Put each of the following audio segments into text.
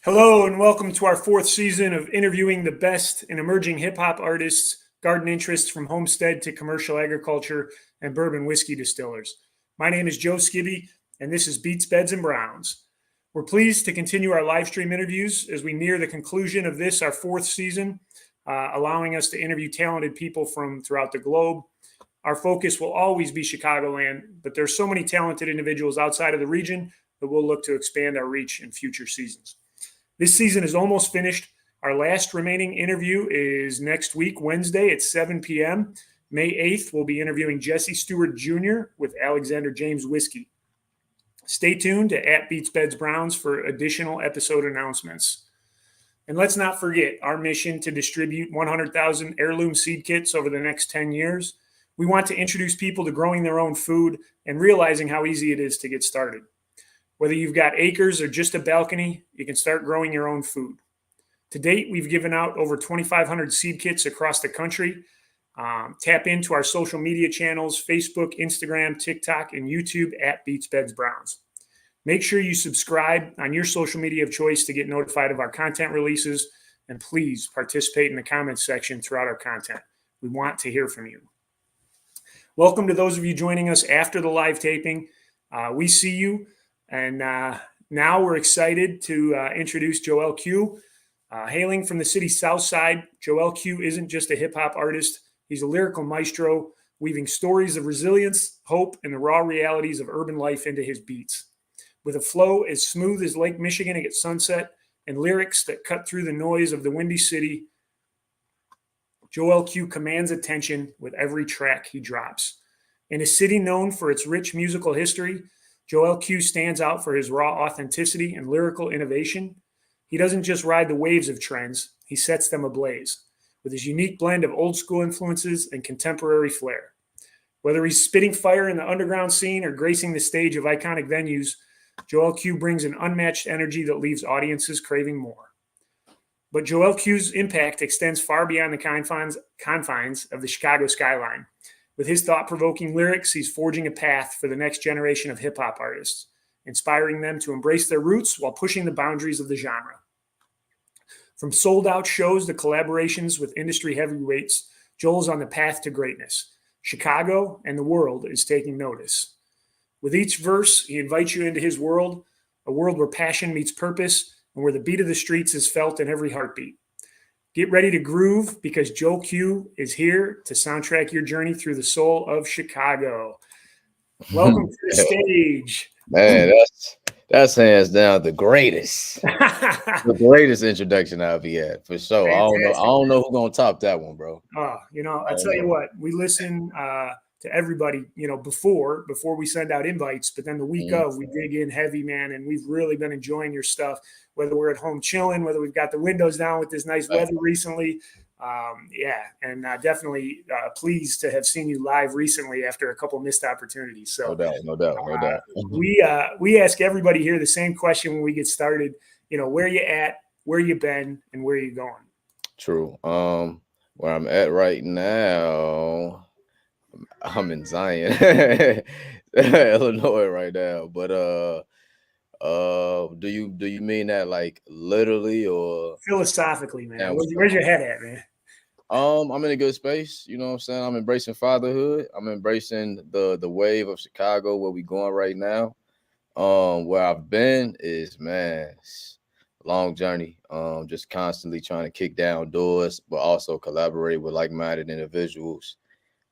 Hello and welcome to our fourth season of interviewing the best and emerging hip hop artists, garden interests from homestead to commercial agriculture and bourbon whiskey distillers. My name is Joe Skibby and this is Beats, Beds, and Browns. We're pleased to continue our live stream interviews as we near the conclusion of this, our fourth season, allowing us to interview talented people from throughout the globe. Our focus will always be Chicagoland, but there's so many talented individuals outside of the region that we'll look to expand our reach in future seasons. This season is almost finished. Our last remaining interview is next week, Wednesday at 7 p.m. May 8th, we'll be interviewing Jesse Stewart Jr. with Alexander James Whiskey. Stay tuned to @BeatsBedsBrowns for additional episode announcements. And let's not forget our mission to distribute 100,000 heirloom seed kits over the next 10 years. We want to introduce people to growing their own food and realizing how easy it is to get started. Whether you've got acres or just a balcony, you can start growing your own food. To date, we've given out over 2,500 seed kits across the country. Tap into our social media channels, Facebook, Instagram, TikTok, and YouTube @BeatsBedsBrowns. Make sure you subscribe on your social media of choice to get notified of our content releases, and please participate in the comments section throughout our content. We want to hear from you. Welcome to those of you joining us after the live taping. We see you. And now we're excited to introduce Joel Q. Hailing from the city's south side, Joel Q isn't just a hip-hop artist. He's a lyrical maestro, weaving stories of resilience, hope, and the raw realities of urban life into his beats. With a flow as smooth as Lake Michigan at sunset and lyrics that cut through the noise of the windy city, Joel Q commands attention with every track he drops. In a city known for its rich musical history, Joel Q stands out for his raw authenticity and lyrical innovation. He doesn't just ride the waves of trends, he sets them ablaze with his unique blend of old school influences and contemporary flair. Whether he's spitting fire in the underground scene or gracing the stage of iconic venues, Joel Q brings an unmatched energy that leaves audiences craving more. But Joel Q's impact extends far beyond the confines of the Chicago skyline. With his thought-provoking lyrics, he's forging a path for the next generation of hip-hop artists, inspiring them to embrace their roots while pushing the boundaries of the genre. From sold-out shows to collaborations with industry heavyweights, Joel's on the path to greatness. Chicago and the world is taking notice. With each verse, he invites you into his world, a world where passion meets purpose and where the beat of the streets is felt in every heartbeat. Get ready to groove because Joe Q is here to soundtrack your journey through the soul of Chicago. Welcome to the stage. Man, that's hands down the greatest. The greatest introduction I've had for sure. Fantastic. I don't know who's gonna top that one, bro. Oh, I tell you what, we listen to everybody, before we send out invites, but then the week of we dig in heavy, man, and we've really been enjoying your stuff, whether we're at home chilling, whether we've got the windows down with this nice weather recently. Definitely pleased to have seen you live recently after a couple missed opportunities. So no doubt. We ask everybody here the same question when we get started, where you at, where you been, and where you going? True. Where I'm at right now, I'm in Zion, Illinois right now. But do you mean that like literally or philosophically, man? Where's your head at, man? I'm in a good space. You know what I'm saying? I'm embracing fatherhood. I'm embracing the wave of Chicago where we going right now. Where I've been is, man, long journey. Just constantly trying to kick down doors, but also collaborate with like-minded individuals.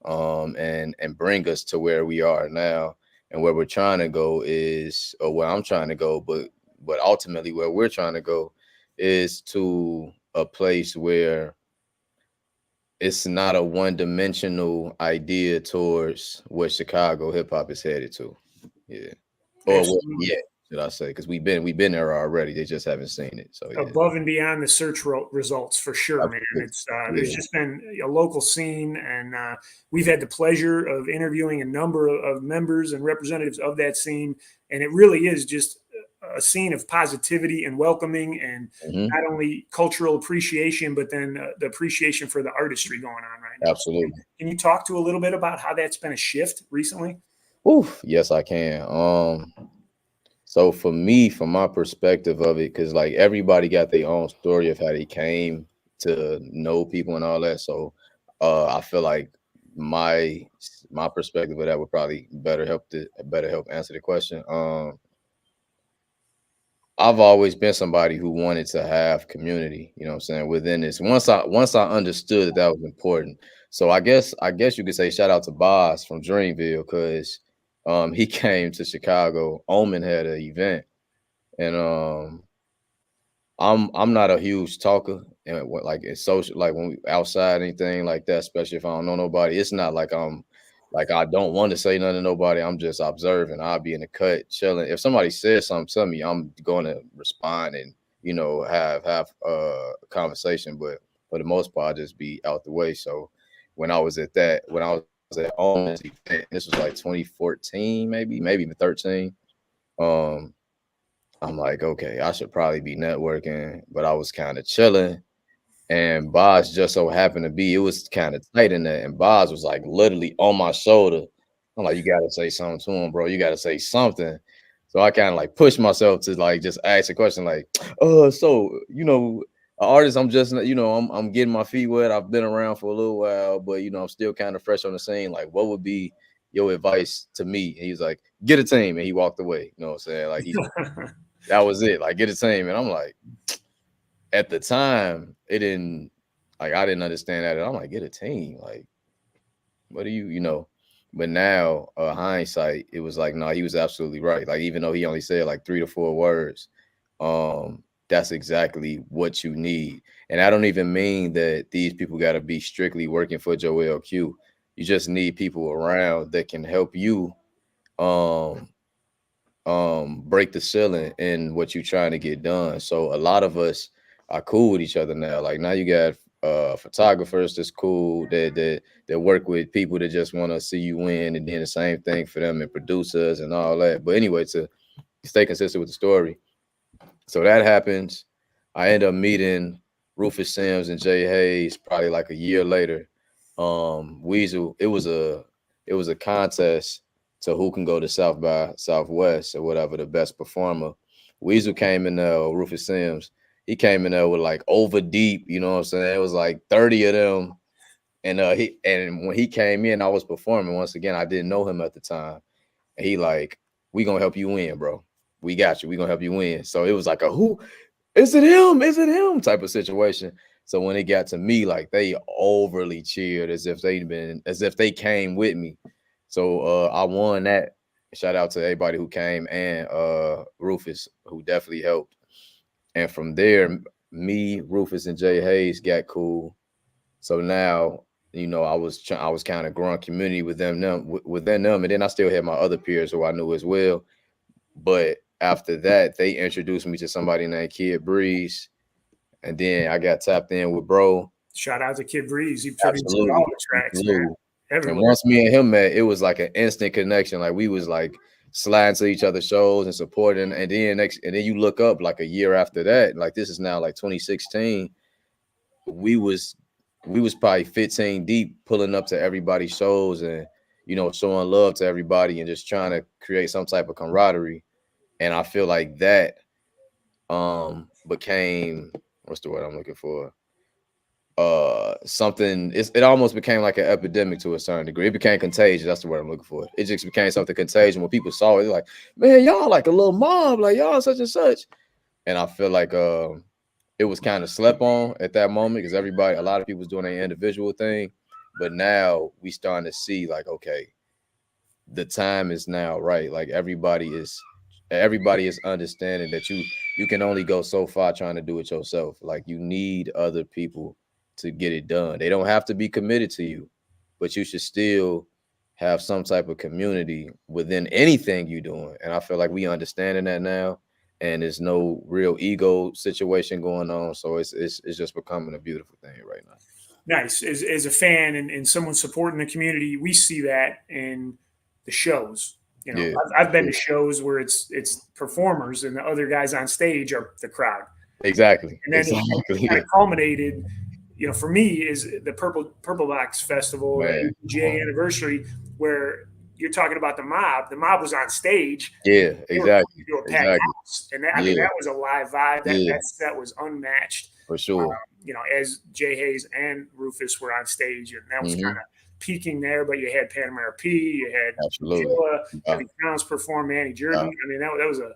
And bring us to where we are now, and where we're trying to go is, or where I'm trying to go, but ultimately where we're trying to go is to a place where it's not a one-dimensional idea towards what Chicago hip hop is headed to. Yeah, or should I say? Because we've been there already. They just haven't seen it. So above and beyond the search results for sure, man. It's there's just been a local scene, and we've had the pleasure of interviewing a number of members and representatives of that scene, and it really is just a scene of positivity and welcoming, and not only cultural appreciation, but then the appreciation for the artistry going on right now. Absolutely. Can you talk to a little bit about how that's been a shift recently? Yes, I can. So for me, from my perspective of it, because like everybody got their own story of how they came to know people and all that. So I feel like my my perspective of that would probably better help answer the question. I've always been somebody who wanted to have community, you know what I'm saying, within this. Once I understood that that was important. So I guess you could say shout out to Boz from Dreamville because he came to Chicago. Omen had an event and I'm not a huge talker and what like it's social like when we outside anything like that, especially if I don't know nobody. It's not like I'm like I don't want to say nothing to nobody. I'm just observing. I'll be in the cut chilling. If somebody says something to me, I'm going to respond and have a conversation. But for the most part, I just be out the way. So when I was at Owens event, this was like 2014, maybe even 13. Um, I'm like, okay, I should probably be networking, but I was kind of chilling. And Boz just so happened to be, it was kind of tight in there. And Boz was like literally on my shoulder. I'm like, you gotta say something to him, bro. You gotta say something. So I kind of like pushed myself to like just ask a question, like, so an artist, I'm just I'm getting my feet wet. I've been around for a little while, but I'm still kind of fresh on the scene. Like, what would be your advice to me? And he was like, get a team, and he walked away. You know what I'm saying? Like that was it. Like, get a team. And I'm like, at the time, it didn't like I didn't understand that. I'm like, get a team. Like, what do you? But now, hindsight, it was like, no, he was absolutely right. Like, even though he only said like 3 to 4 words, that's exactly what you need. And I don't even mean that these people got to be strictly working for Joel Q. You just need people around that can help you um break the ceiling in what you're trying to get done. So a lot of us are cool with each other now. Like now you got photographers that's cool that work with people that just want to see you win, and then the same thing for them, and producers and all that. But anyway, to stay consistent with the story, so that happens. I end up meeting Rufus Sims and Jay Hayes probably like a year later. Weasel, it was a contest to who can go to South by Southwest or whatever, the best performer. Weasel came in there, or Rufus Sims, he came in there with like over deep, you know what I'm saying? It was like 30 of them. And when he came in, I was performing. Once again, I didn't know him at the time. And he like, we gonna help you win, bro. We got you. We gonna help you win. So it was like a who is it him? Is it him type of situation. So when it got to me, like they overly cheered as if they came with me. So I won that. Shout out to everybody who came and Rufus, who definitely helped. And from there, me, Rufus, and Jay Hayes got cool. So now, I was kind of growing community within them, and then I still had my other peers who I knew as well. But after that, they introduced me to somebody named Kid Breeze, and then I got tapped in with Bro. Shout out to Kid Breeze. He produced Absolutely, all the tracks, man. absolutely. And Everywhere. once me and him met, it was like an instant connection. Like we was like sliding to each other's shows and supporting. And then you look up like a year after that, like this is now like 2016. We was probably 15 deep, pulling up to everybody's shows and showing love to everybody and just trying to create some type of camaraderie. And I feel like that became, what's the word I'm looking for? Something, it almost became like an epidemic to a certain degree. It became contagious. That's the word I'm looking for. It just became something contagious. When people saw it, they're like, man, y'all like a little mob, like y'all such and such. And I feel like it was kind of slept on at that moment because a lot of people was doing their individual thing. But now we starting to see like, okay, the time is now right. Like everybody is understanding that you can only go so far trying to do it yourself. Like you need other people to get it done. They don't have to be committed to you, but you should still have some type of community within anything you're doing. And I feel like we understanding that now, and there's no real ego situation going on. So it's just becoming a beautiful thing right now. Nice. As a fan and someone supporting the community, we see that in the shows. Yeah. I've been to shows where it's performers and the other guys on stage are the crowd. Exactly. And then Exactly. it kind of culminated, for me, is the Purple Box Festival, Man. the APJ anniversary, where you're talking about the mob. The mob was on stage. Yeah, They were going exactly. to a packed Exactly. house, and I mean Yeah, that was a live vibe. That yeah, that set was unmatched. for sure. As Jay Hayes and Rufus were on stage, and that was kind Hmm. of peaking there. But you had Panamera P, you had Absolutely. Jilla, Yeah, Heavy Crowns perform, Manny Jordan. yeah, I mean that was a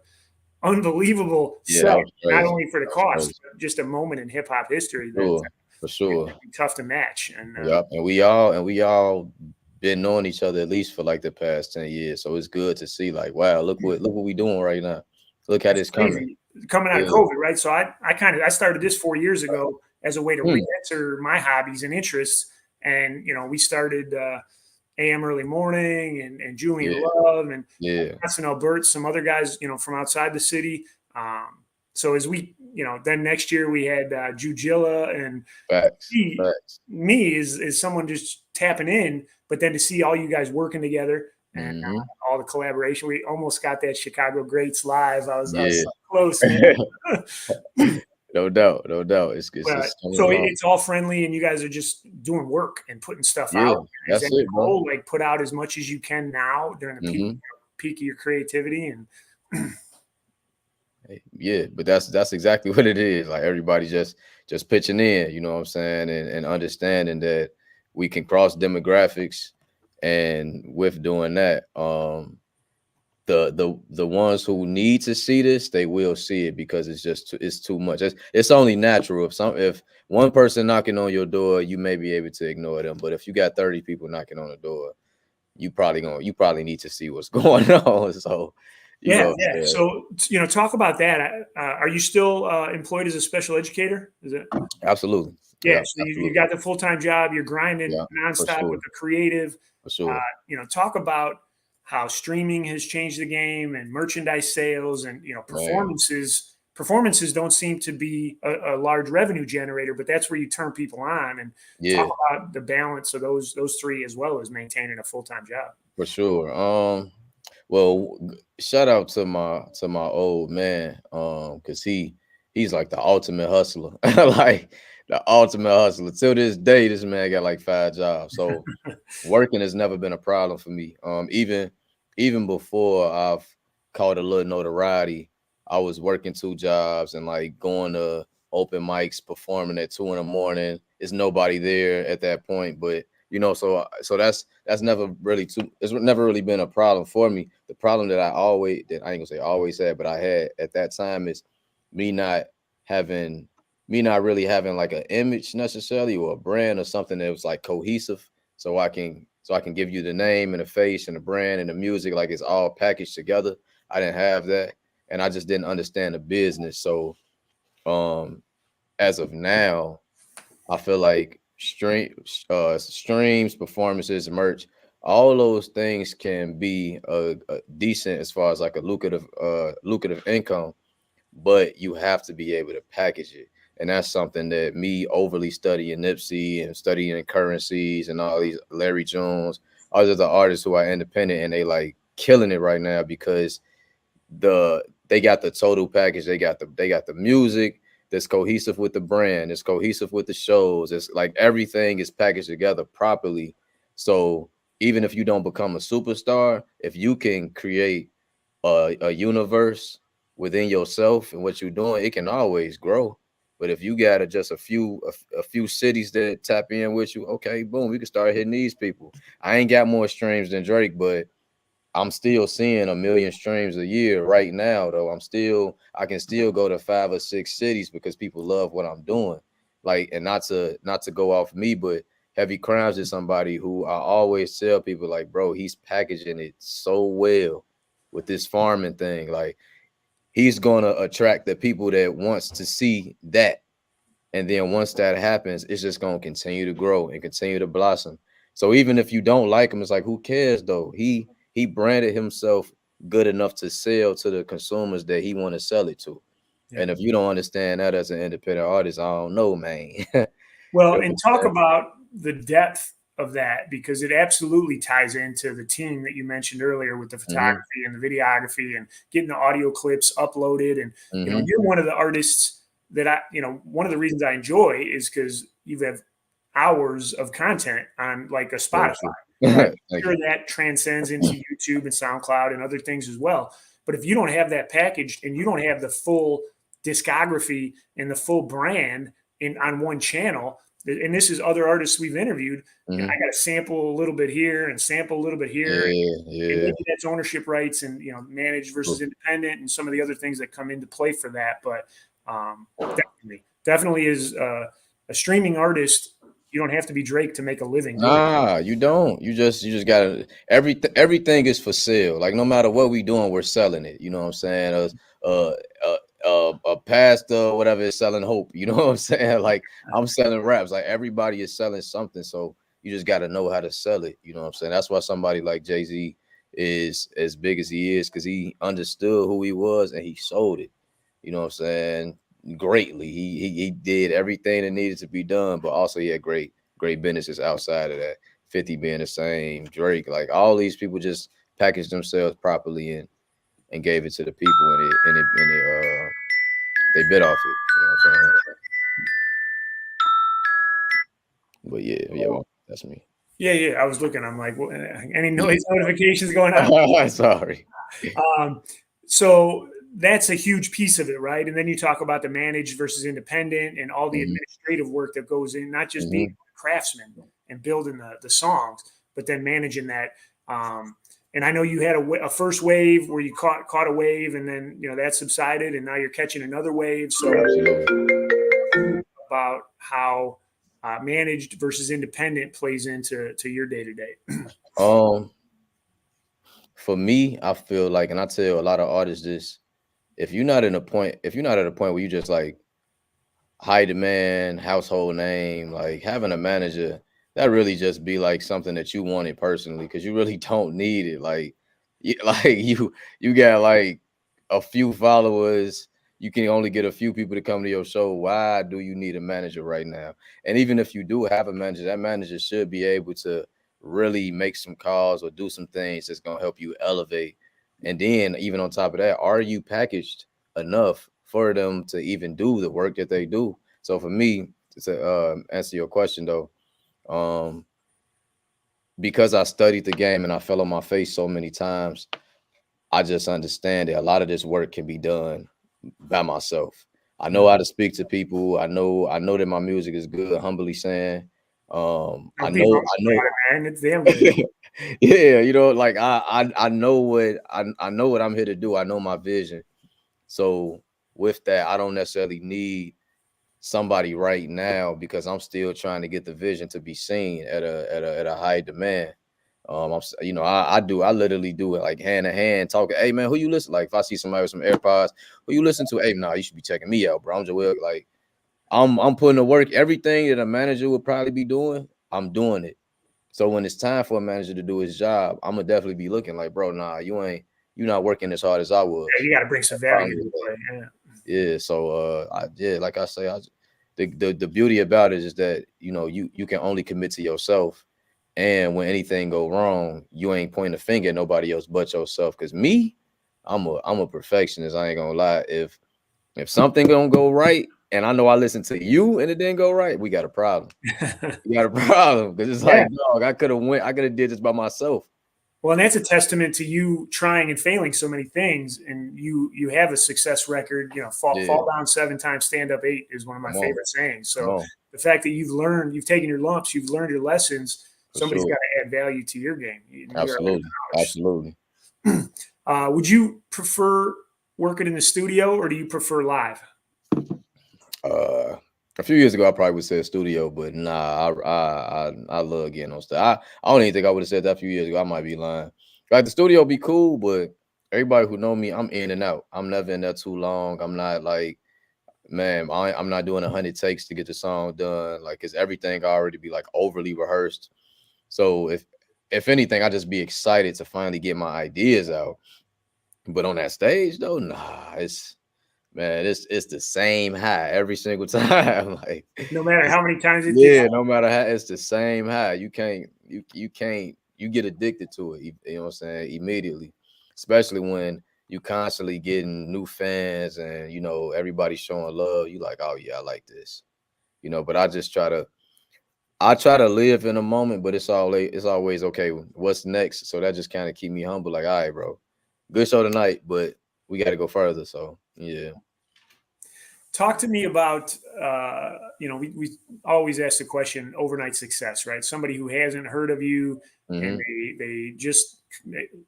unbelievable yeah, that set, was not crazy. only for the That was cost, crazy. but just a moment in hip hop history that Sure, for sure. would be tough to match. And Yeah, and we all been knowing each other at least for like the past 10 years. So it's good to see like, wow, look what we doing right now. Look at that's it's coming. crazy coming out of Yeah. COVID, right? So I started this 4 years ago as a way to Hmm. re-enter my hobbies and interests. And we started AM Early Morning and Julian Yeah, Love and yeah. Preston Albert, some other guys, from outside the city. So as we, then next year we had Jujilla and Facts. me, Facts. me is someone just tapping in, but then to see all you guys working together and Hmm. all the collaboration, we almost got that Chicago Greats live. I was Yeah. so close, man. No doubt, no doubt. It's But just coming so along. it's all friendly, and you guys are just doing work and putting stuff Yeah, out. Is that's that the it, bro. goal? Like put out as much as you can now during the Hmm. peak of your creativity, and Yeah, but that's exactly what it is. Like everybody just pitching in, you know what I'm saying, and understanding that we can cross demographics, and with doing that, the ones who need to see this, they will see it because it's too much. It's only natural. If one person knocking on your door, you may be able to ignore them, but if you got 30 people knocking on the door, you probably need to see what's going on. So, you yeah, know, yeah. So talk about that. Are you still employed as a special educator? Is it? absolutely, Yeah. yeah, So you absolutely, got the full time job. You're grinding yeah, for nonstop with sure, the creative. for sure. Talk about how streaming has changed the game and merchandise sales and Man, performances don't seem to be a large revenue generator, but that's where you turn people on. And talk yeah, about the balance of those three as well as maintaining a full-time job. for sure. Well, shout out to my old man, because he's like the ultimate hustler, like the ultimate hustler. Till this day, this man got like 5 jobs. So working has never been a problem for me. Even before I've caught a little notoriety, I was working 2 jobs and like going to open mics, performing at 2 in the morning. There's nobody there at that point, but so that's never really it's never really been a problem for me. The problem that I ain't gonna say always had, but I had at that time is me not having me not really having like an image necessarily or a brand or something that was like cohesive, so I can give you the name and the face and the brand and the music, like it's all packaged together. I didn't have that, and I just didn't understand the business. So um as of now, I feel like streams, performances, merch, all those things can be a decent as far as like a lucrative income, but you have to be able to package it. And that's something that me overly studying Nipsey and studying currencies and all these Larry Jones, all these other artists who are independent and they like killing it right now because they got the total package. They got the music that's cohesive with the brand, it's cohesive with the shows. It's like everything is packaged together properly. So even if you don't become a superstar, if you can create a universe within yourself and what you're doing, it can always grow. But if you got just a few cities that tap in with you, okay, boom, we can start hitting these people. I ain't got more streams than Drake, but I'm still seeing 1 million streams a year right now, though. I can still go to 5 or 6 cities because people love what I'm doing. Like, and not to go off me, but Heavy Crimes is somebody who I always tell people, like, bro, he's packaging it so well with this farming thing. Like, he's gonna attract the people that wants to see that. And then once that happens, it's just gonna continue to grow and continue to blossom. So even if you don't like him, it's like, who cares though? He branded himself good enough to sell to the consumers that he want to sell it to. Yeah. And if you don't understand that as an independent artist, I don't know, man. Well, and talk about the depth of that because it absolutely ties into the team that you mentioned earlier with the Hmm. photography and the videography and getting the audio clips uploaded. And Hmm. you're one of the artists that one of the reasons I enjoy is because you have hours of content on like a Very Spotify. true. Right? Thank Sure, you. that transcends into YouTube and SoundCloud and other things as well. But if you don't have that packaged and you don't have the full discography and the full brand in on one channel, and this is other artists we've interviewed, you know, I Mhm. got to sample a little bit here and sample a little bit here, Yeah, and yeah. maybe that's ownership rights and managed versus independent and some of the other things that come into play for that. But definitely is a streaming artist. You don't have to be Drake to make a living doing it. Nah, you don't. You just gotta everything is for sale. Like no matter what we doing, we're selling it. You know what I'm saying? A pastor, whatever is selling hope. You know what I'm saying? Like I'm selling raps. Like everybody is selling something. So you just gotta know how to sell it. You know what I'm saying? That's why somebody like Jay-Z is as big as he is, because he understood who he was and he sold it. You know what I'm saying? Greatly. He did everything that needed to be done, but also he had great businesses outside of that. 50 being the same, Drake, like all these people just packaged themselves properly and gave it to the people, and they bit off it. You know what I'm saying? But yeah, well, that's me. Yeah, yeah. I was looking. I'm like, any noise notifications going on? Sorry. Um, so that's a huge piece of it, right? And then you talk about the managed versus independent and all the Mhm, administrative work that goes in, not just being mhm. a craftsman and building the songs, but then managing that. And I know you had a first wave where you caught a wave, and then that subsided, and now you're catching another wave. So Absolutely. about how managed versus independent plays into your day to day. Um, for me, I feel like, and I tell a lot of artists this: if you're not at a point where you just like high demand, household name, like having a manager, that really just be like something that you wanted personally, because you really don't need it. Like, like you got like a few followers, you can only get a few people to come to your show. Why do you need a manager right now? And even if you do have a manager, that manager should be able to really make some calls or do some things that's gonna help you elevate. And then even on top of that, are you packaged enough for them to even do the work that they do? So for me, to answer your question though, um, because I studied the game and I fell on my face so many times, I just understand that a lot of this work can be done by myself. I know how to speak to people. I know that my music is good, humbly saying. I Don't be know, humble I know. about it, man. It's damn good. Yeah, like I know I know what I'm here to do. I know my vision. So with that, I don't necessarily need somebody right now, because I'm still trying to get the vision to be seen at a high demand. I literally do it like hand to hand talking. Hey man, who you listen? Like if I see somebody with some AirPods, who you listen to? Hey, nah, you should be checking me out, bro. I'm just like I'm putting the work. Everything that a manager would probably be doing, I'm doing it. So when it's time for a manager to do his job, I'm gonna definitely be looking like, bro, nah, you not working as hard as I Yeah, was. you got to bring some That's value probably into the thing. play. Yeah. Yeah, so like I say, the beauty about it is that you can only commit to yourself, and when anything go wrong, you ain't pointing a finger at nobody else but yourself. Cause me, I'm a perfectionist. I ain't gonna lie. If something gonna go right, and I know I listened to you and it didn't go right, we got a problem. We got a problem, because it's Yeah. like, dog, I could have did this by myself. Well, and that's a testament to you trying and failing so many things, and you have a success record. Yeah, Fall down 7 times, stand up 8 is one of my come on, favorite sayings. come So on, the fact that you've taken your lumps, you've learned your lessons. for Somebody's got sure. to add value to your game. You got to bring Absolutely, knowledge. absolutely. Would you prefer working in the studio or do you prefer live? Uh, a few years ago, I probably would say studio, but nah, I love getting on stage. I don't even think I would have said that a few years ago. I might be lying. Like the studio be cool, but everybody who know me, I'm in and out. I'm never in there too long. I'm not like, man, I'm not doing 100 takes to get the song done. Like, cause everything already be like overly rehearsed. So if anything, I just be excited to finally get my ideas out. But on that stage though, nah, it's the same high every single time. Like No matter how many times it gets. yeah, no matter how, it's the same high. You get addicted to it. You know what I'm saying? Immediately, especially when you constantly getting new fans and everybody showing love. You like, oh yeah, I like this. But I just try to I try to live in a moment, but it's always okay. What's next? So that just kind of keep me humble. Like, all right, bro, good show tonight, but we got to go further. So yeah. Talk to me about, we always ask the question, overnight success, right? Somebody who hasn't heard of you and Hmm. they just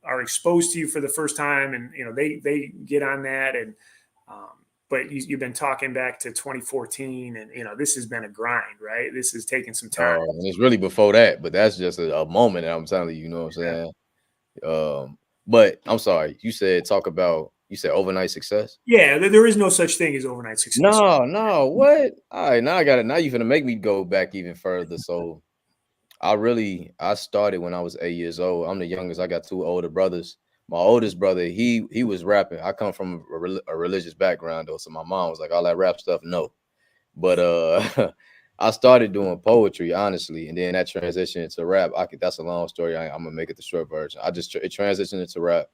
are exposed to you for the first time, and they get on that, and um, but you've been talking back to 2014, and this has been a grind, right? This has taken some time. And it's really before that, but that's just a moment that I'm telling you. You know what I'm Yeah. saying? But I'm sorry. You said overnight success. Yeah, there is no such thing as overnight success. No, no, what? All right, now I got it. Now you're gonna make me go back even further. So I started when I was 8 years old. I'm the youngest. I got two older brothers. My oldest brother, he was rapping. I come from a religious background though, so my mom was like, all that rap stuff, no. But I started doing poetry honestly, and then that transitioned into rap. That's a long story. I'm gonna make it the short version. It transitioned into rap,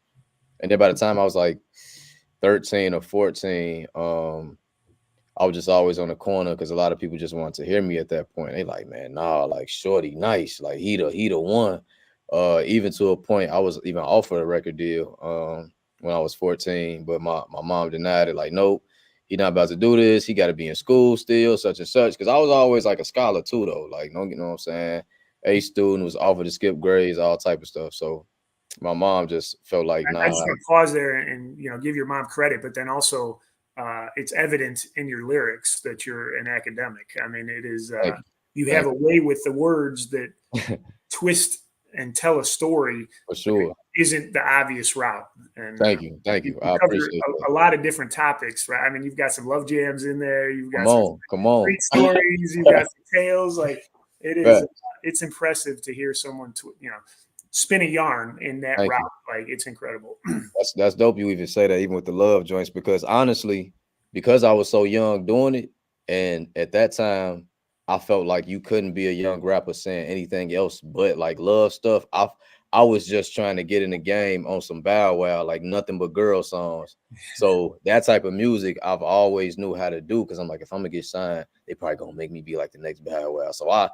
and then by the time I was like 13 or 14, I was just always on the corner because a lot of people just wanted to hear me at that point. They like, man, nah, like Shorty, nice, like he the one. Even to a point, I was even offered a record deal when I was 14, but my mom denied it. Like, nope, he not about to do this. He got to be in school still, such and such. Because I was always like a scholar too, though. Like, don't you know what I'm saying? A student was offered to skip grades, all type of stuff. So my mom just felt like, I nah, just want to pause there and give your mom credit, but then also it's evident in your lyrics that you're an academic. I mean, it is thank you you, have thank a way with the words that you, twist and tell a story for that sure. isn't the obvious route. And Thank you, you. you I cover appreciate that. a lot of different topics, right? I mean, you've got some love jams in there, you've got some Come on. street stories, you've got some tales. Like it is, Right. it's impressive to hear someone spin a yarn in that Thank route. you. Like it's incredible. That's dope. You even say that, even with the love joints, because honestly, because I was so young doing it, and at that time, I felt like you couldn't be a young rapper saying anything else but like love stuff. I was just trying to get in the game on some Bow Wow, like nothing but girl songs. So that type of music, I've always knew how to do because I'm like, if I'm gonna get signed, they probably gonna make me be like the next Bow Wow. So I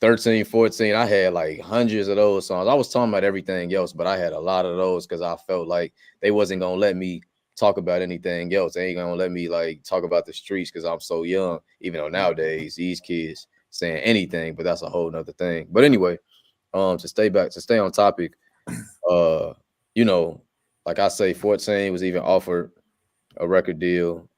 13, 14, I had like hundreds of those songs. I was talking about everything else, but I had a lot of those because I felt like they wasn't gonna let me talk about anything else. They ain't gonna let me like talk about the streets because I'm so young. Even though nowadays these kids saying anything, but that's a whole nother thing. But anyway, to stay on topic, uh, you know, like I say, 14 was even offered a record deal.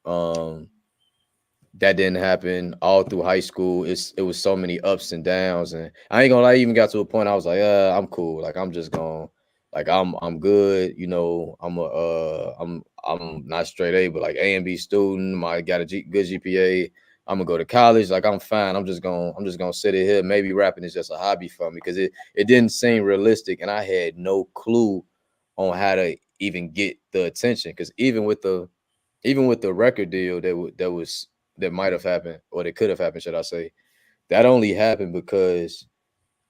That didn't happen all through high school. It was so many ups and downs, and I ain't gonna lie. I even got to a point I was like, I'm cool. Like I'm just going, like I'm good. You know, I'm not straight A, but like A and B student. I got a good GPA. I'm gonna go to college. Like I'm fine. I'm just gonna sit in here. Maybe rapping is just a hobby for me because it didn't seem realistic, and I had no clue on how to even get the attention. Because even with the record deal that might have happened or that could have happened, should I say, that only happened because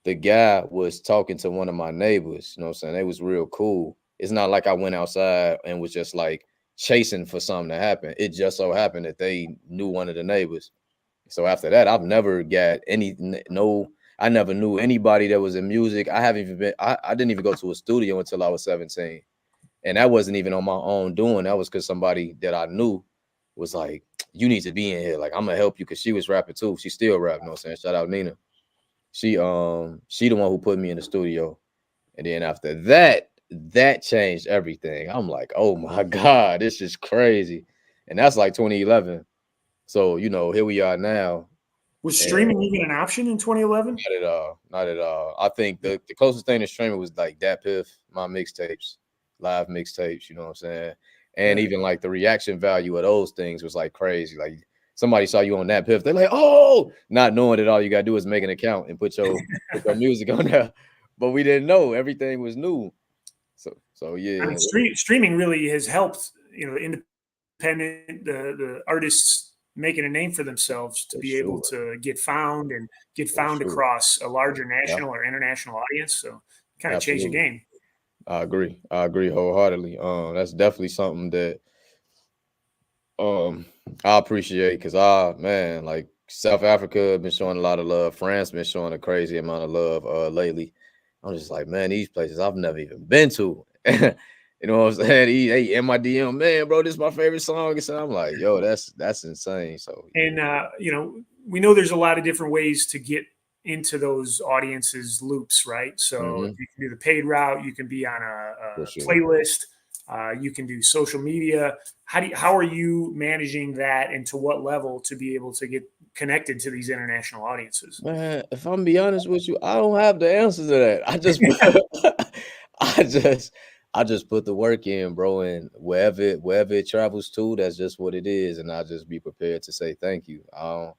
the guy was talking to one of my neighbors. You know what I'm saying? They was real cool. It's not like I went outside and was just like chasing for something to happen. It just so happened that they knew one of the neighbors. So after that, I've never got no, I never knew anybody that was in music. I haven't even been, I didn't even go to a studio until I was 17. And that wasn't even on my own doing. That was because somebody that I knew was like, you need to be in here. Like, I'm gonna help you because she was rapping too. She still rap, you know what I'm saying? Shout out Nina. She the one who put me in the studio. And then after that, that changed everything. I'm like, oh my God, this is crazy. And that's like 2011. So, here we are now. Was And streaming even an option in 2011? not at all. Not at all. I think the closest thing to streaming was like Dat Piff, my mixtapes, live mixtapes, you know what I'm saying? And Yeah. even like the reaction value of those things was like crazy. Like somebody saw you on Dat Piff, they're like, oh, not knowing that all you gotta do is make an account and put your music on there. But we didn't know. Everything was new. So I mean, yeah, streaming really has helped, independent the artists making a name for themselves to for be able sure. to get found and get For found sure. across a larger Yeah, national or international audience. So kind of changed the absolutely. game. I agree. I agree wholeheartedly. That's definitely something that um I appreciate because man, like South Africa been showing a lot of love. France been showing a crazy amount of love lately. I'm just like, man, these places I've never even been to. You know what I'm saying? They in my DM, man, bro, this is my favorite song. And so I'm like, yo, that's insane. So And we know there's a lot of different ways to get into those audiences loops, right? So mm-hmm, you can do the paid route, you can be on for a sure. playlist, you can do social media. How are you managing that, and to what level to be able to get connected to these international audiences? Man, if I'm be honest with you, I don't have the answer to that. I just I just put the work in, bro, and wherever it travels to, that's just what it is. And I just be prepared to say thank you. I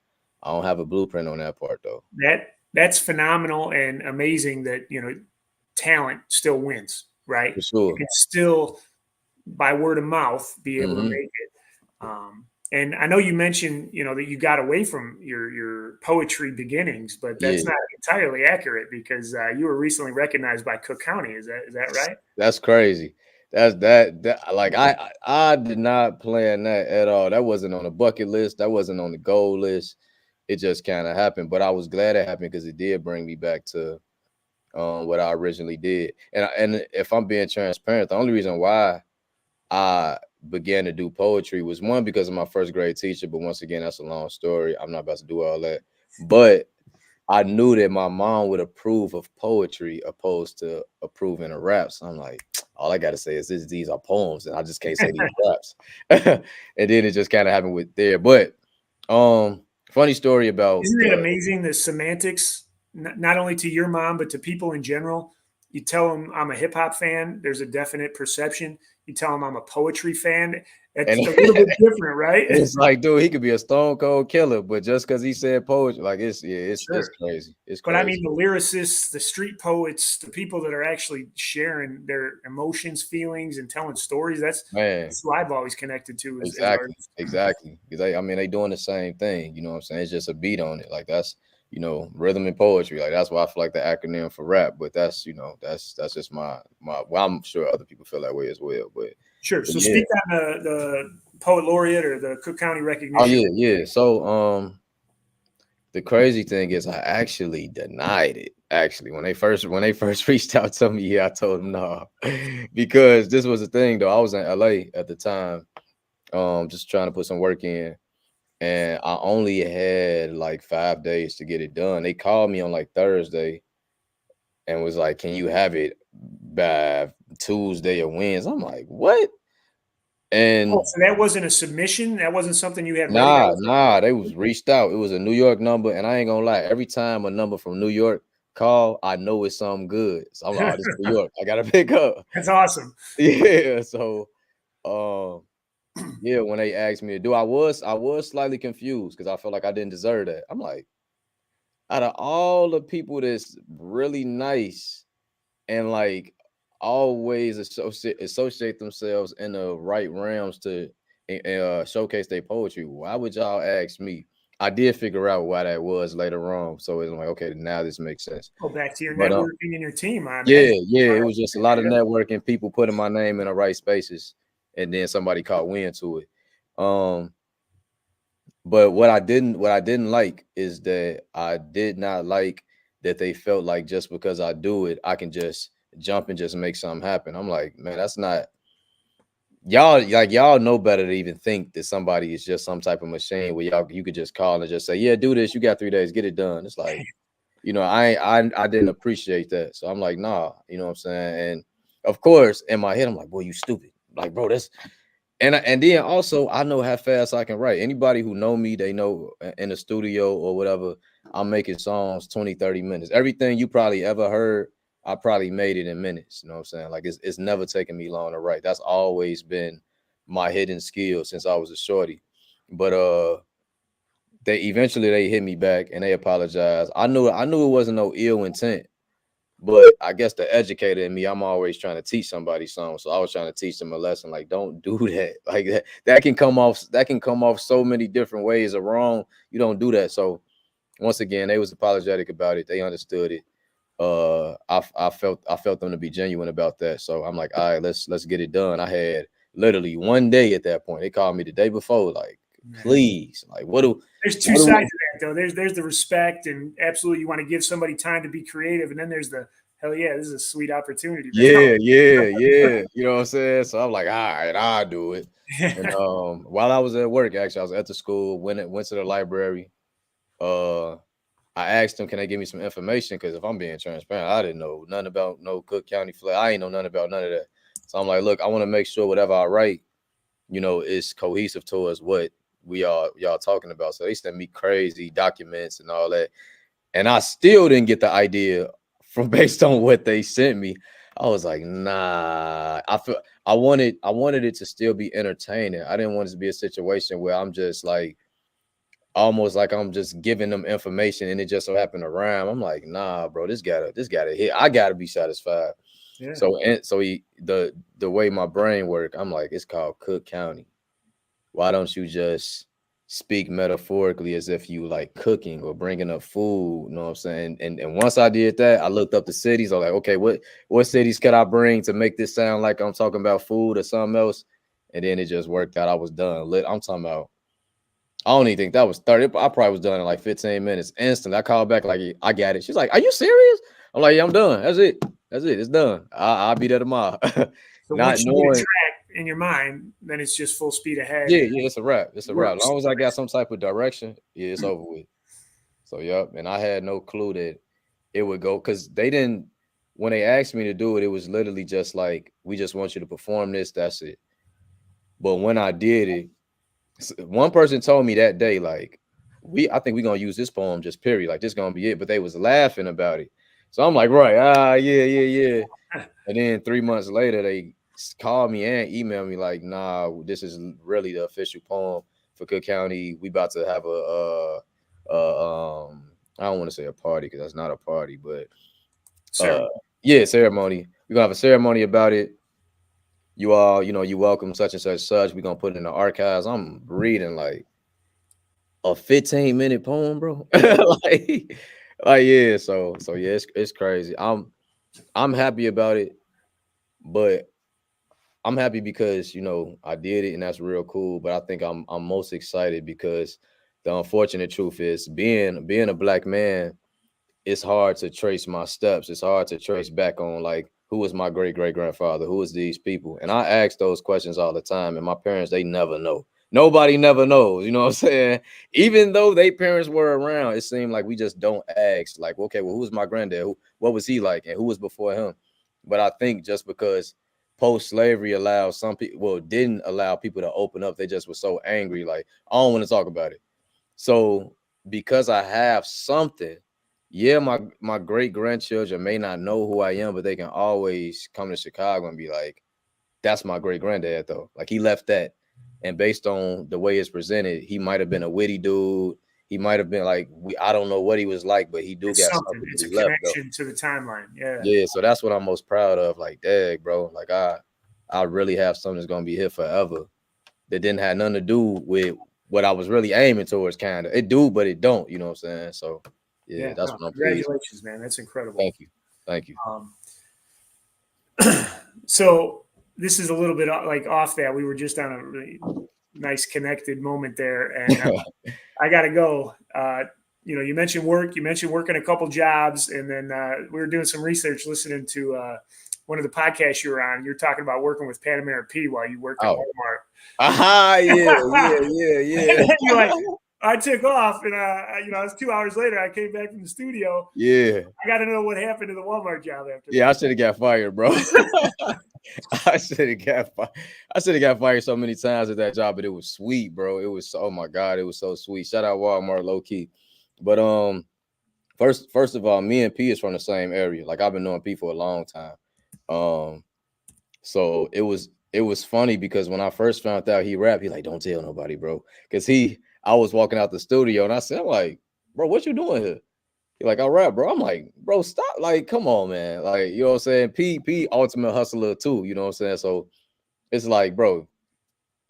don't have a blueprint on that part though. That's phenomenal and amazing that talent still wins, right? For You sure. can still, by word of mouth, be able to Hmm. make it. And I know you mentioned, that you got away from your poetry beginnings, but Yeah. that's not entirely accurate because you were recently recognized by Cook County. Is that right? That's crazy. That like I did not plan that at all. That wasn't on the bucket list. That wasn't on the goal list. It just kind of happened. But I was glad it happened because it did bring me back to what I originally did. And if I'm being transparent, the only reason why I began to do poetry was one because of my first grade teacher. But once again, that's a long story. I'm not about to do all that. But I knew that my mom would approve of poetry opposed to approving of raps. I'm like, all I gotta say is these are poems, and I just can't say these raps. And then it just kind of happened with there. But funny story about Isn't it the amazing the semantics, not only to your mom, but to people in general? You tell them I'm a hip hop fan, there's a definite perception. You tell them I'm a poetry fan, it's and a little bit different, right? it's like, dude, he could be a stone cold killer, but just because he said poetry, like it's Sure. crazy. It's But I crazy. mean, the lyricists, the street poets, the people that are actually sharing their emotions, feelings, and telling stories, Man, that's who I've always connected to as exactly, artists. exactly. Because I mean, they doing the same thing. You know what I'm saying? It's just a beat on it. Like that's rhythm and poetry. Like that's why I feel like the acronym for rap. But that's that's just my. Well, I'm sure other people feel that way as well. Sure. But So yeah. speak on the poet laureate or the Cook County Oh recognition. yeah, yeah. So the crazy thing is I actually denied it. Actually, when they first reached out to me, yeah, I told them no. Because this was the thing though. I was in LA at the time, just trying to put some work in. And I only had like 5 days to get it done. They called me on like Thursday and was like, "Can you have it by Tuesday or Wednesday?" I'm like, "What?" Oh, And so that wasn't a submission. That wasn't something you had ready. That nah, was nah, they was reached out. It was a New York number, and I ain't gonna lie. Every time a number from New York call, I know it's something good. So I'm like, "Oh, this is New York. I gotta pick up." that's awesome. Yeah. So, um, yeah, when they asked me to do, I was slightly confused because I felt like I didn't deserve that. I'm like, out of all the people that's really nice and like always associate themselves in the right realms to showcase their poetry, why would y'all ask me? I did figure out why that was later on, so it's like, okay, now this makes sense. Go back to your But networking and your team, I yeah, imagine. yeah, it was just a lot of Yeah. networking, people putting my name in the right spaces, and then somebody caught wind to it. Um, but what I didn't like is that I did not like that they felt like just because I do it, I can just jump and just make something happen. I'm like, man, that's not y'all know better to even think that somebody is just some type of machine where you could just call and just say, yeah, do this. You got 3 days, get it done. It's like, I didn't appreciate that. So I'm like, nah, you know what I'm saying? And of course, in my head, I'm like, boy, you stupid. Like, bro, that's and then also I know how fast I can write. Anybody who know me, they know in the studio or whatever, I'm making songs 20, 30 minutes. Everything you probably ever heard, I probably made it in minutes. You know what I'm saying? Like it's never taken me long to write. That's always been my hidden skill since I was a shorty. But they hit me back and they apologized. I knew it wasn't no ill intent. But I guess the educator in me, I'm always trying to teach somebody something. So I was trying to teach them a lesson. Like, don't do that. Like that can come off so many different ways of wrong. You don't do that. So once again, they was apologetic about it. They understood it. I felt them to be genuine about that. So I'm like, all right, let's get it done. I had literally one day at that point. They called me the day before, like, Please, like, there's two sides of that though. There's the respect and absolutely you want to give somebody time to be creative, and then there's the hell yeah, this is a sweet opportunity. Yeah. You know what I'm saying? So I'm like, all right, I'll do it. And while I was at work, actually, I was at the school, went to the library. I asked them, can they give me some information? Because if I'm being transparent, I didn't know nothing about no Cook County flag. I ain't know nothing about none of that. So I'm like, look, I want to make sure whatever I write, you know, is cohesive towards what y'all talking about. So they sent me crazy documents and all that. And I still didn't get the idea from based on what they sent me. I was like, nah. I wanted it to still be entertaining. I didn't want it to be a situation where I'm just like almost like I'm just giving them information and it just so happened to rhyme. I'm like, nah, bro, this gotta hit. I gotta be satisfied. Yeah. So the way my brain work, I'm like, it's called Cook County. Why don't you just speak metaphorically as if you like cooking or bringing up food? You know what I'm saying? And once I did that, I looked up the cities. I was like, okay, what cities could I bring to make this sound like I'm talking about food or something else? And then it just worked out. I was done. I'm talking about, I don't even think that was 30. I probably was done in like 15 minutes. Instantly, I called back like, I got it. She's like, are you serious? I'm like, yeah, I'm done. That's it. It's done. I'll be there tomorrow. So not knowing track in your mind, then it's just full speed ahead. Yeah, it's a wrap. It's a wrap. As long as I got some type of direction, yeah, it's over with. So yep. And I had no clue that it would go, because they didn't, when they asked me to do it, it was literally just like, we just want you to perform this, that's it. But when I did it, one person told me that day, like, I think we're gonna use this poem just period, like this gonna be it. But they was laughing about it. So I'm like, right, yeah. And then 3 months later, they called me and emailed me like, nah, this is really the official poem for Cook County. We about to have I don't want to say a party because that's not a party, but ceremony. We're gonna have a ceremony about it. You all, you know, you welcome such and such. We're gonna put it in the archives. I'm reading like a 15-minute poem, bro. like yeah. So yeah, it's crazy. I'm happy about it, but I'm happy because, you know, I did it and that's real cool. But I think I'm most excited because the unfortunate truth is being a black man, it's hard to trace my steps. It's hard to trace back on like, who was my great grandfather? Who was these people? And I ask those questions all the time. And my parents, they never know. Nobody never knows. You know what I'm saying? Even though they parents were around, it seemed like we just don't ask. Like, okay, well, who's my granddad? What was he like? And who was before him? But I think just because post-slavery allowed some people, well, didn't allow people to open up, they just were so angry. Like, I don't want to talk about it. So because I have something, yeah, my great grandchildren may not know who I am, but they can always come to Chicago and be like, that's my great granddad though. Like, he left that. And based on the way it's presented, he might have been a witty dude. He might have been like, I don't know what he was like, but he got something. It's a connection to the timeline. Yeah. So that's what I'm most proud of. Like, dang, bro. Like, I really have something that's gonna be here forever that didn't have nothing to do with what I was really aiming towards. Kind of, it do, but it don't. You know what I'm saying? So yeah, that's what I'm pleased. Congratulations, man. That's incredible. Thank you. So this is a little bit like off that. We were just on a really nice connected moment there, and I got to go. You know, you mentioned work. You mentioned working a couple jobs, and then we were doing some research, listening to one of the podcasts you were on. You're talking about working with Panamera P while you worked at Walmart. Yeah. You're like, I took off, and you know, it was 2 hours later. I came back from the studio. Yeah, I got to know what happened to the Walmart job after. Yeah, that. I should have got fired, bro. I should have got fired so many times at that job, but it was sweet, bro. It was, oh my God, it was so sweet. Shout out Walmart, low key. But first of all, me and P is from the same area. Like, I've been knowing P for a long time. So it was funny because when I first found out he rapped, he like, don't tell nobody, bro, because I was walking out the studio and I said, I'm like, bro, what you doing here? He like, I rap, bro. I'm like, bro, stop. Like, come on, man. Like, you know what I'm saying? P ultimate hustler too. You know what I'm saying? So it's like, bro,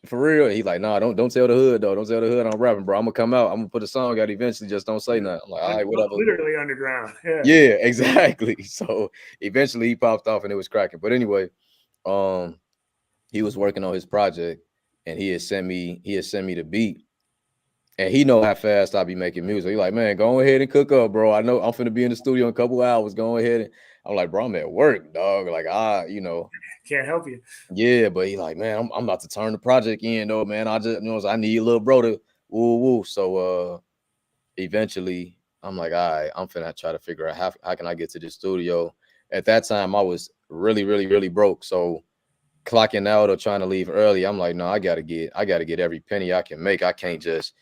for real. He like, nah, don't tell the hood though. Don't tell the hood I'm rapping, bro. I'm gonna come out. I'm gonna put a song out eventually. Just don't say nothing. I'm like, all right, whatever. Literally underground. Yeah, exactly. So eventually he popped off and it was cracking. But anyway, he was working on his project and he had sent me the beat. And he know how fast I be making music. He like, man, go ahead and cook up, bro. I know I'm finna be in the studio in a couple hours. Go ahead. And I'm like, bro, I'm at work, dog. Like, Can't help you. yeah. But he like, man, I'm about to turn the project in, though, man. I just, I need a little bro to woo woo. So eventually, I'm like, all right, I'm finna try to figure out how can I get to the studio. At that time, I was really, really, really broke. So clocking out or trying to leave early, I'm like, no, I gotta get every penny I can make. I can't just.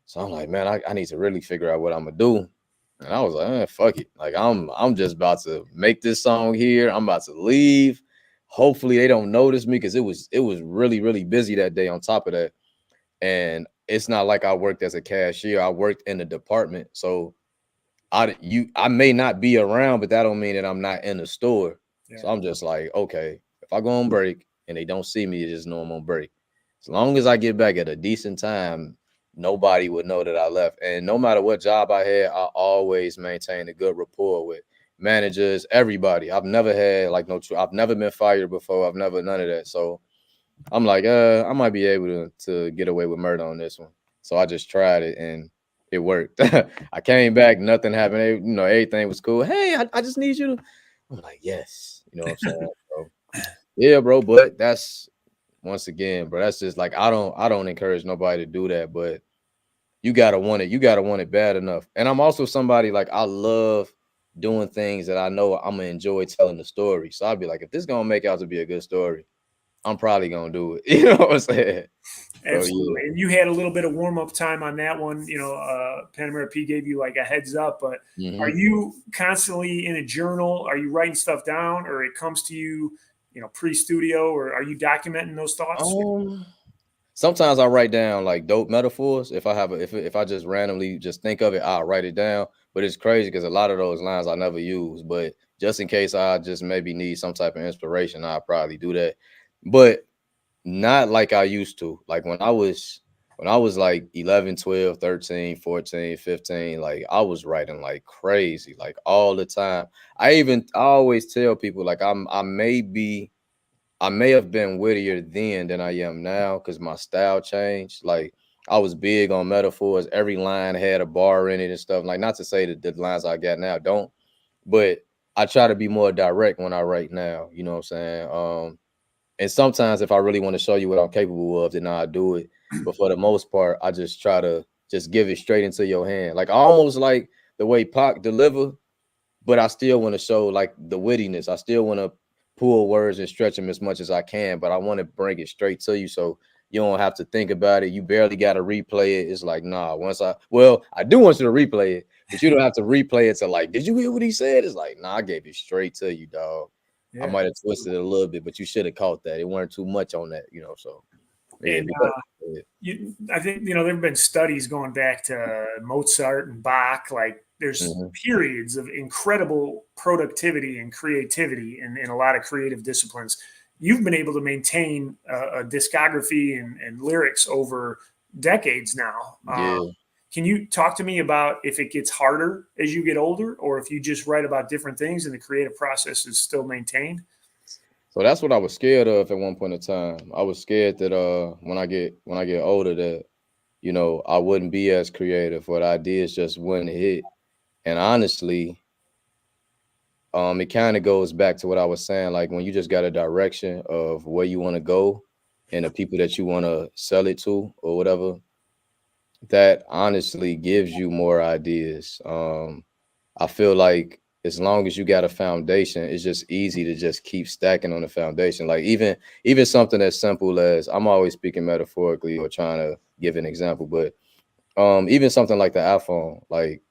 So I'm like, man, I need to really figure out what I'm gonna do. And I was like, fuck it. Like I'm just about to make this song here. I'm about to leave. Hopefully they don't notice me because it was really, really busy that day on top of that. And it's not like I worked as a cashier. I worked in the department. So I may not be around, but that don't mean that I'm not in the store. Yeah. So I'm just like, okay, if I go on break and they don't see me, they just know I'm on break. As long as I get back at a decent time, nobody would know that I left. And no matter what job I had, I always maintained a good rapport with managers, everybody. I've never had like I've never been fired before. I've never none of that. So I'm like, I might be able to get away with murder on this one. So I just tried it and it worked. I came back, nothing happened. Everything was cool. Hey, I just need you to. I'm like, yes. You know what I'm saying? So, yeah, bro. But that's once again, bro. That's just like I don't encourage nobody to do that, but you gotta want it. You gotta want it bad enough. And I'm also somebody like I love doing things that I know I'm gonna enjoy telling the story. So I'd be like, if this gonna make out to be a good story, I'm probably gonna do it. You know what I'm saying? So Absolutely. And you had a little bit of warm up time on that one. Panamera P gave you like a heads up, but are yeah. you constantly in a journal? Are you writing stuff down or it comes to you, pre studio, or are you documenting those thoughts? Sometimes I write down like dope metaphors. If I have if I just randomly just think of it, I'll write it down. But it's crazy because a lot of those lines I never use. But just in case I just maybe need some type of inspiration, I'll probably do that. But not like I used to. Like when I was like 11, 12, 13, 14, 15, like I was writing like crazy, like all the time. I always tell people like I may have been wittier then than I am now because my style changed. Like I was big on metaphors. Every line had a bar in it and stuff. Like not to say that the lines I got now don't, but I try to be more direct when I write now. You know what I'm saying? And sometimes if I really want to show you what I'm capable of, then I do it. But for the most part, I just try to just give it straight into your hand. Like almost like the way Pac deliver, but I still want to show like the wittiness. I still want to pull words and stretch them as much as I can, but I want to bring it straight to you so you don't have to think about it. You barely got to replay it. It's like, nah, I do want you to replay it, but you don't have to replay it to like, did you hear what he said? It's like, nah, I gave it straight to you, dog. I Yeah. might have twisted it a little bit, but you should have caught that. It weren't too much on that, so yeah, And yeah. I think there have been studies going back to Mozart and Bach. Like there's periods of incredible productivity and creativity in a lot of creative disciplines. You've been able to maintain a discography and lyrics over decades now. Yeah. Can you talk to me about if it gets harder as you get older, or if you just write about different things and the creative process is still maintained? So that's what I was scared of at one point in time. I was scared that when I get older that I wouldn't be as creative. What ideas just wouldn't hit. And honestly, it kind of goes back to what I was saying. Like when you just got a direction of where you want to go and the people that you want to sell it to or whatever, that honestly gives you more ideas. I feel like as long as you got a foundation, it's just easy to just keep stacking on the foundation. Like even something as simple as I'm always speaking metaphorically or trying to give an example, but even something like the iPhone, like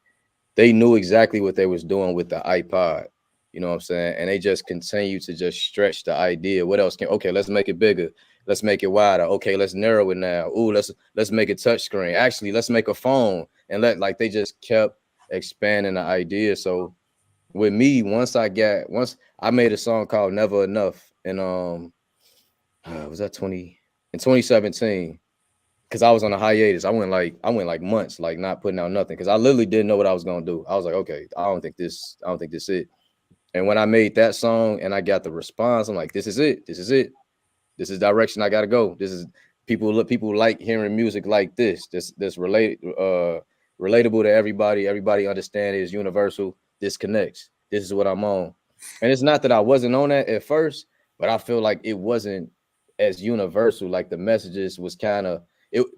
they knew exactly what they was doing with the iPod. You know what I'm saying? And they just continue to just stretch the idea. What else okay, let's make it bigger. Let's make it wider. Okay, let's narrow it now. Ooh, let's make it touch screen. Actually, let's make a phone. And they just kept expanding the idea. So with me, once I made a song called Never Enough and was that 2017 because I was on a hiatus. I went like months, like not putting out nothing because I literally didn't know what I was gonna do. I was like, okay, I don't think this it. And when I made that song and I got the response, I'm like, this is it. This is direction I gotta go. people like hearing music like this. That's relatable to everybody. Everybody understand it is universal. This connects. This is what I'm on. And it's not that I wasn't on that at first, but I feel like it wasn't as universal. Like the messages was the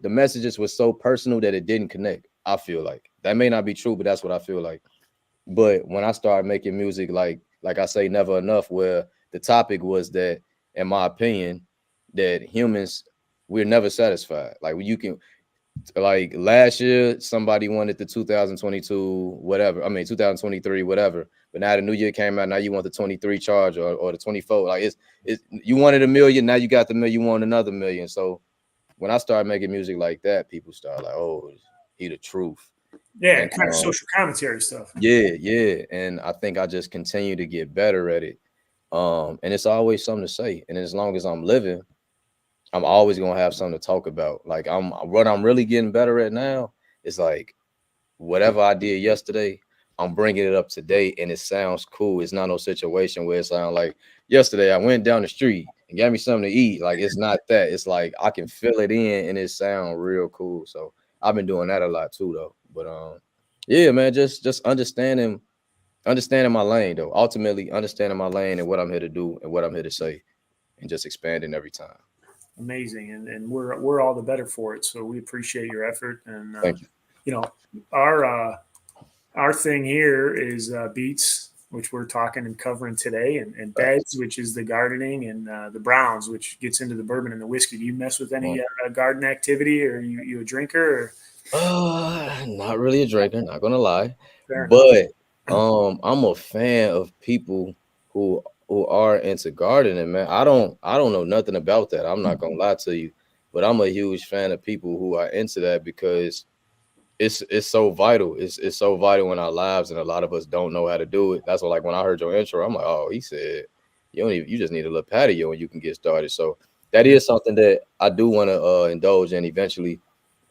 messages was so personal that it didn't connect. I feel like that may not be true, but that's what I feel like. But when I started making music, like I say, Never Enough, where the topic was that, in my opinion, that humans, we're never satisfied. Like you can, like last year, somebody wanted the 2022, whatever. I mean, 2023, whatever. But now the new year came out. Now you want the 23 charge or the 24. Like it's you wanted $1 million. Now you got the $1 million. You want another $1 million. So when I started making music like that, people start like, oh, he the truth. Yeah, and, kind of social commentary stuff. Yeah. And I think I just continue to get better at it. And it's always something to say. And as long as I'm living, I'm always gonna have something to talk about. Like what I'm really getting better at now is like whatever I did yesterday, I'm bringing it up today, and it sounds cool. It's not no situation where it sounds like yesterday I went down the street and got me something to eat. Like it's not that. It's like I can feel it in, and it sounds real cool. So I've been doing that a lot too, though. But yeah, man, just understanding my lane, though. Ultimately, understanding my lane and what I'm here to do and what I'm here to say, and just expanding every time. Amazing, and we're all the better for it. So we appreciate your effort, and Thank you. You know, our thing here is beets, which we're talking and covering today, and beds, which is the gardening, and the browns, which gets into the bourbon and the whiskey. Do you mess with any garden activity, or you a drinker? Not really a drinker, not gonna lie. Fair But I'm a fan of people who are into gardening, man. I don't know nothing about that. I'm not gonna lie to you, but I'm a huge fan of people who are into that because it's so vital. It's so vital in our lives, and a lot of us don't know how to do it. That's why, like when I heard your intro, I'm like, oh, he said you just need a little patio and you can get started. So that is something that I do want to indulge in eventually.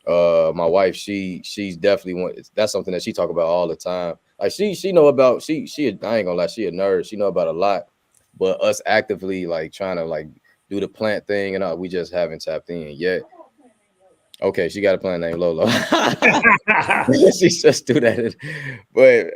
My wife, she's definitely that's something that she talk about all the time. Like she know about I ain't gonna lie, she a nerd. She know about a lot, but us actively like trying to like do the plant thing and we just haven't tapped in yet. Okay, she got a plant named Lolo. She just do that, but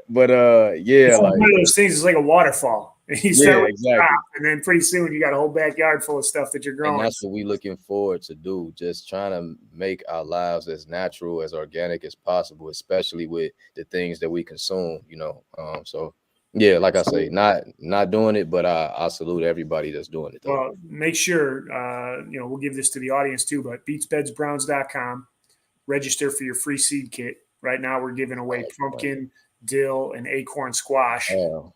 yeah, it's like one of those things. It's like a waterfall. You start with exactly. and then pretty soon you got a whole backyard full of stuff that you're growing. And that's what we're looking forward to do. Just trying to make our lives as natural, as organic as possible, especially with the things that we consume. So yeah, like I say, not doing it, but I salute everybody that's doing it, though. Well, make sure we'll give this to the audience too. But beetsbedsbrowns.com, register for your free seed kit. Right now, we're giving away pumpkin, dill, and acorn squash.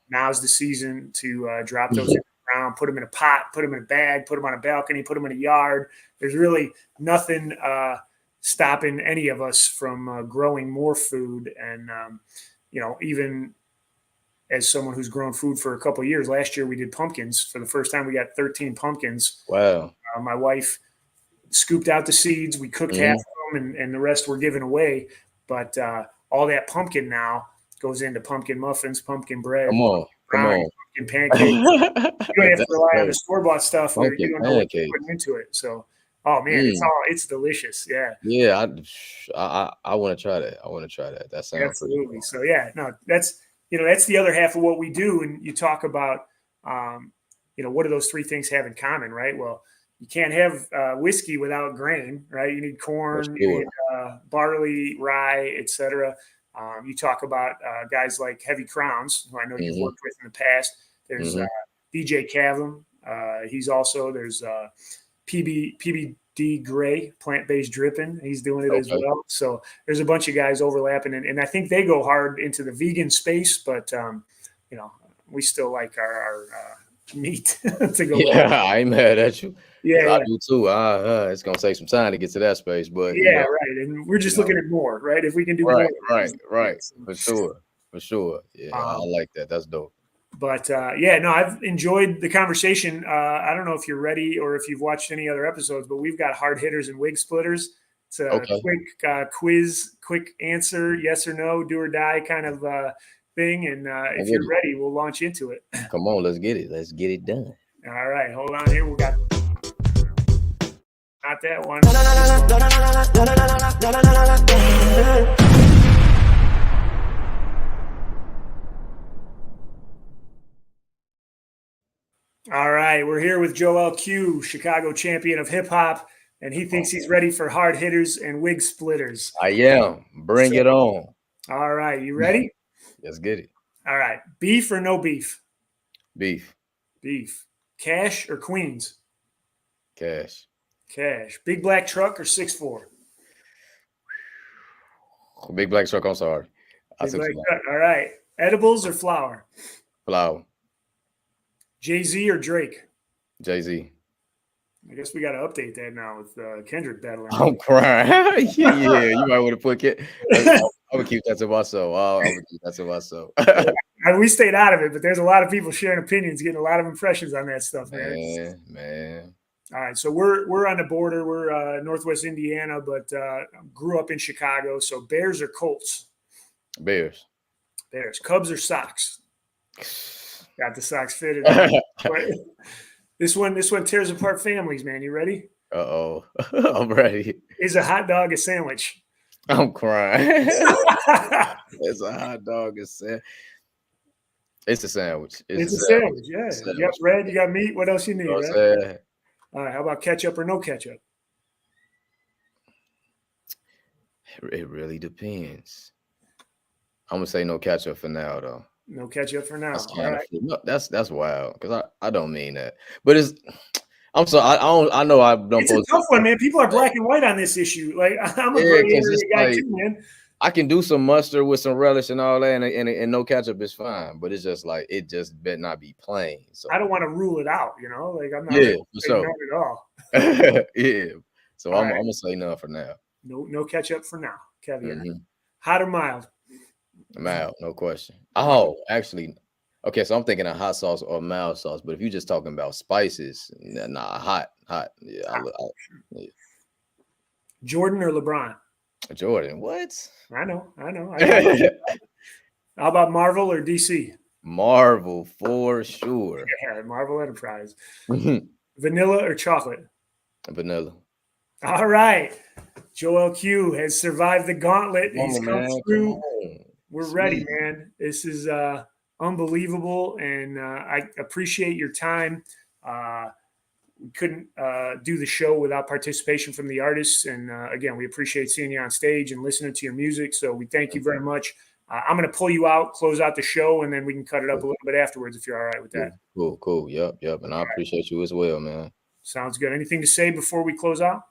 Now's the season to drop those in the ground, put them in a pot, put them in a bag, put them on a balcony, put them in a yard. There's really nothing stopping any of us from growing more food. And, even as someone who's grown food for a couple of years, last year we did pumpkins. For the first time, we got 13 pumpkins. Wow. My wife scooped out the seeds. We cooked half of them, and the rest were given away. But all that pumpkin now goes into pumpkin muffins, pumpkin bread, come on. pumpkin pancakes. You don't have to rely on the store-bought stuff where you don't know what you're putting into it. So, oh man, it's delicious. Yeah. Yeah, I want to try that. That sounds absolutely pretty cool. So yeah, no, that's the other half of what we do. And you talk about what do those three things have in common, right? Well, you can't have whiskey without grain, right? You need corn, sure. You need barley, rye, etc. You talk about guys like Heavy Crowns, who I know you've worked with in the past. There's DJ Cavum. There's PBD Gray, plant-based dripping. He's doing it as well. So there's a bunch of guys overlapping, and I think they go hard into the vegan space, but we still like our meat to go. Yeah, I ain't mad at you. Yeah, I do too. It's gonna take some time to get to that space, but right. And we're just looking at more, right? If we can do more, right, for sure. Yeah, I like that. That's dope. But I've enjoyed the conversation. I don't know if you're ready or if you've watched any other episodes, but we've got hard hitters and wig splitters. It's a quick quiz, quick answer, yes or no, do or die kind of thing. And if you're ready, we'll launch into it. Come on, let's get it. Let's get it done. All right, hold on here. All not that one. All right, we're here with Joel Q, Chicago champion of hip hop, and he thinks he's ready for hard hitters and wig splitters. I am. Bring it on. All right, you ready? Let's get it. All right, beef or no beef? Beef. Beef. Cash or Queens? Cash. Cash. Big black truck or 6'4"? Big black truck. I'm sorry. Big black truck. All right. Edibles or flour? Flour. Jay-Z or Drake? Jay-Z. I guess we got to update that now with Kendrick battling. I'm crying. Yeah, you might want to put it. I would keep that to myself. I would keep that to myself. We stayed out of it, but there's a lot of people sharing opinions, getting a lot of impressions on that stuff, man. Man. All right, so we're on the border. We're Northwest Indiana, but grew up in Chicago. So Bears or Colts? Bears. Bears. Cubs or Sox? Got the Sox fitted. This one tears apart families, man. You ready? Uh-oh. I'm ready. Is a hot dog a sandwich? I'm crying. It's a hot dog. It's a sandwich. It's a sandwich, yeah. You got bread, you got meat. What else you need, right? All right, how about ketchup or no ketchup? It really depends. I'm going to say no ketchup for now, though. No ketchup for now. That's wild because I don't mean that, but I'm sorry. I know I don't. It's a tough one, man. People are black and white on this issue. Like I'm a gray area guy too, man. I can do some mustard with some relish and all that, and no ketchup is fine. But it's just like it just better not be plain. So I don't want to rule it out, you know. Like I'm not for sure. at all. Yeah. So I'm gonna say no for now. No ketchup for now. Caveat. Mm-hmm. Hot or mild? Mild, no question. Oh, actually, okay. So I'm thinking of hot sauce or mild sauce. But if you're just talking about spices, nah, hot. Yeah, yeah. Jordan or LeBron? Jordan. What? I know. How about Marvel or DC? Marvel for sure. Yeah, Marvel Enterprise. Vanilla or chocolate? Vanilla. All right. Joel Q has survived the gauntlet. He's come through. We're ready, man. This is unbelievable, and I appreciate your time. We couldn't do the show without participation from the artists, and again, we appreciate seeing you on stage and listening to your music, so we thank you very much. I'm going to pull you out, close out the show, and then we can cut it up a little bit afterwards if you're all right with that. Cool. Yep. And I appreciate you as well, man. Sounds good. Anything to say before we close out?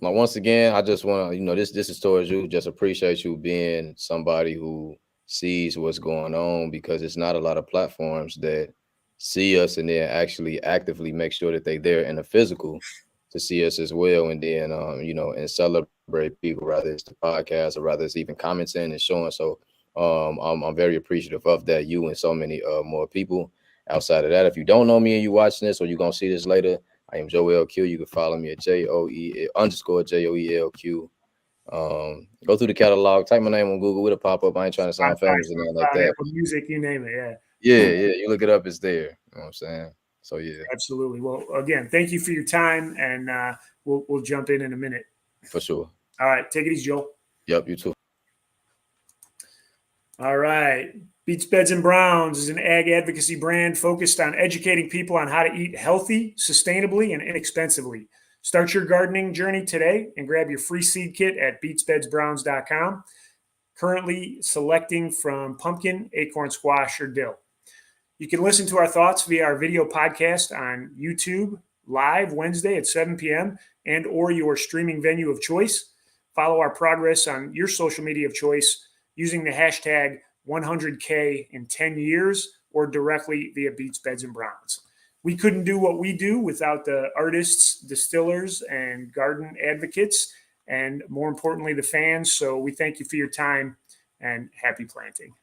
Once again, I just want to, this is towards you. Just appreciate you being somebody who sees what's going on, because it's not a lot of platforms that see us and then actually actively make sure that they're there in the physical to see us as well. And then, and celebrate people, whether it's the podcast or whether it's even commenting and showing. So I'm very appreciative of that, you and so many more people. Outside of that, if you don't know me and you watching this or you're going to see this later, I am Joel Q. You can follow me at _JOELQ. Go through the catalog, type my name on Google, it'll pop up. I ain't trying to sound famous or anything like that. Music, you name it, Yeah, you look it up, it's there. You know what I'm saying? So yeah. Absolutely. Well, again, thank you for your time, and we'll jump in a minute. For sure. All right, take it easy, Joel. Yep, you too. All right. Beets, Beds, and Browns is an ag advocacy brand focused on educating people on how to eat healthy, sustainably, and inexpensively. Start your gardening journey today and grab your free seed kit at beetsbedsbrowns.com. Currently selecting from pumpkin, acorn squash, or dill. You can listen to our thoughts via our video podcast on YouTube live Wednesday at 7 p.m. and or your streaming venue of choice. Follow our progress on your social media of choice using the hashtag 100K in 10 years or directly via Beets, Beds, and Browns. We couldn't do what we do without the artists, distillers, and garden advocates, and more importantly, the fans. So we thank you for your time and happy planting.